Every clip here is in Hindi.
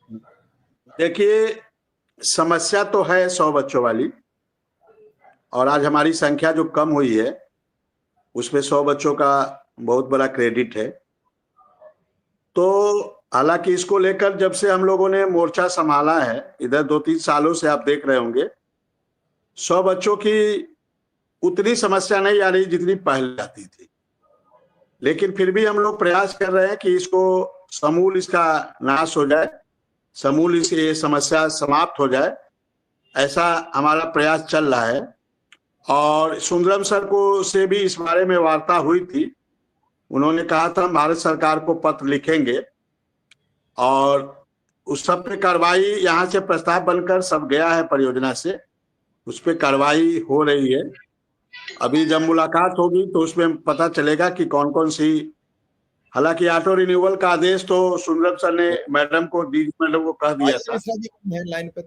देखिए, समस्या तो है 100 बच्चों वाली, और आज हमारी संख्या जो कम हुई है उसमें 100 बच्चों का बहुत बड़ा क्रेडिट है। तो हालांकि इसको लेकर जब से हम लोगों ने मोर्चा संभाला है, इधर 2-3 सालों से आप देख रहे होंगे, 100 बच्चों की उतनी समस्या नहीं आ रही जितनी पहले आती थी। लेकिन फिर भी हम लोग प्रयास कर रहे हैं कि इसको समूल इसका नाश हो जाए, समूल ये समस्या समाप्त हो जाए, ऐसा हमारा प्रयास चल रहा है। और सुंदरम सर को से भी इस बारे में वार्ता हुई थी। उन्होंने कहा था हम भारत सरकार को पत्र लिखेंगे, और उस सब पे कार्रवाई यहाँ से प्रस्ताव बनकर सब गया है परियोजना से, उस पर कार्रवाई हो रही है। अभी जब मुलाकात होगी तो उसमें पता चलेगा कि कौन कौन सी, हालांकि ऑटो रिन्यूअल का आदेश तो सुंदरम सर ने मैडम को, डीजी मैडम को कह दिया था। लाइन पे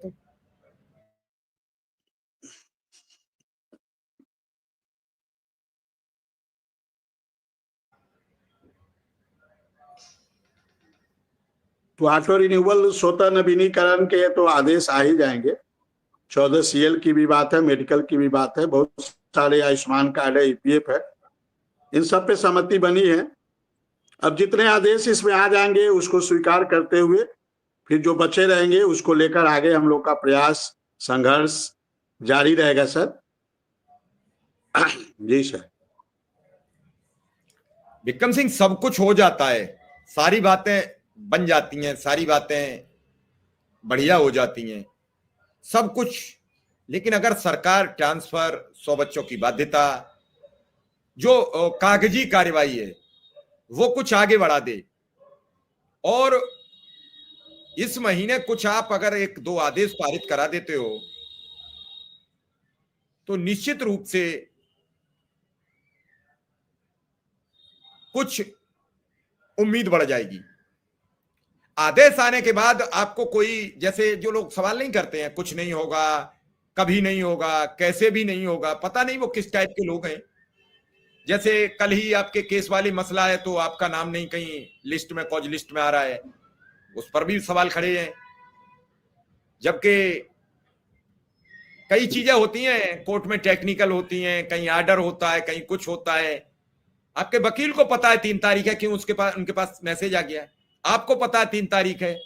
तो ऑटो रिन्यूअल स्वतः नवीनीकरण के तो आदेश आ ही जाएंगे। 14 CL की भी बात है, मेडिकल की भी बात है, बहुत सारे आयुष्मान कार्ड है, EPF है, इन सब पे सहमति बनी है। अब जितने आदेश इसमें आ जाएंगे उसको स्वीकार करते हुए फिर जो बचे रहेंगे उसको लेकर आगे हम लोग का प्रयास, संघर्ष जारी रहेगा सर। जी सर। विक्रम सिंह, सब कुछ हो जाता है, सारी बातें बन जाती हैं, सारी बातें बढ़िया हो जाती हैं, सब कुछ। लेकिन अगर सरकार ट्रांसफर, 100 बच्चों की बाध्यता, जो कागजी कार्यवाही है वो कुछ आगे बढ़ा दे, और इस महीने कुछ आप अगर 1-2 आदेश पारित करा देते हो तो निश्चित रूप से कुछ उम्मीद बढ़ जाएगी। आदेश आने के बाद आपको कोई, जैसे जो लोग सवाल नहीं करते हैं, कुछ नहीं होगा, कभी नहीं होगा, कैसे भी नहीं होगा, पता नहीं वो किस टाइप के लोग हैं। जैसे कल ही आपके केस वाली मसला है तो आपका नाम नहीं कहीं लिस्ट में, कॉज लिस्ट में आ रहा है, उस पर भी सवाल खड़े हैं। जबकि कई चीजें होती हैं कोर्ट में, टेक्निकल होती हैं, कहीं आर्डर होता है, कहीं कुछ होता है। आपके वकील को पता है 3 तारीख है, क्यों उनके पास मैसेज आ गया है, आपको पता है 3 तारीख है,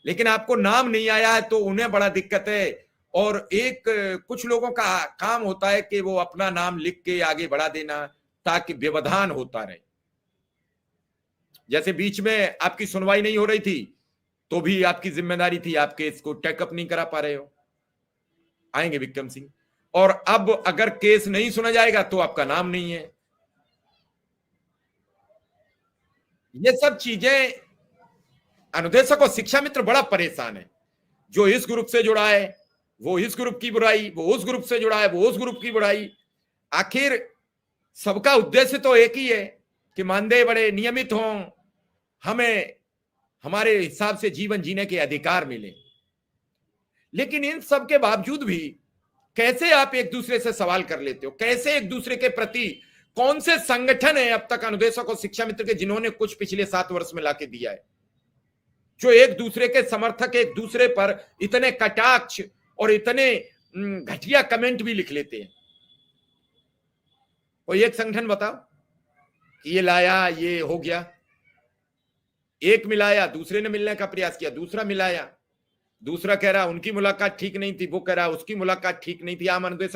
लेकिन आपको नाम नहीं आया है तो उन्हें बड़ा दिक्कत है। और कुछ लोगों का काम होता है कि वो अपना नाम लिख के आगे बढ़ा देना ताकि व्यवधान होता रहे। जैसे बीच में आपकी सुनवाई नहीं हो रही थी तो भी आपकी जिम्मेदारी थी, आप केस को टेकअप नहीं करा पा रहे हो, आएंगे विक्रम सिंह। और अब अगर केस नहीं सुना जाएगा तो आपका नाम नहीं है। ये सब चीजें अनुदेशक और शिक्षा मित्र बड़ा परेशान है। जो इस ग्रुप से जुड़ा है वो इस ग्रुप की बुराई, वो उस ग्रुप से जुड़ा है वो उस ग्रुप की बुराई। आखिर सबका उद्देश्य तो एक ही है कि मानदेय बड़े नियमित हों, हमें हमारे हिसाब से जीवन जीने के अधिकार मिले। लेकिन इन सब के बावजूद भी कैसे आप एक दूसरे से सवाल कर लेते हो? कैसे एक दूसरे के प्रति, कौन से संगठन है अब तक अनुदेशक और शिक्षा मित्र के जिन्होंने कुछ पिछले 7 वर्ष में लाके दिया है, जो एक दूसरे के समर्थक एक दूसरे पर इतने कटाक्ष और इतने घटिया कमेंट भी लिख लेते हैं? कोई एक संगठन बताओ कि ये लाया, ये हो गया। एक मिलाया, दूसरे ने मिलने का प्रयास किया, दूसरा मिलाया, दूसरा कह रहा उनकी मुलाकात ठीक नहीं थी, वो कह रहा उसकी मुलाकात ठीक नहीं थी। आम अनुदेशक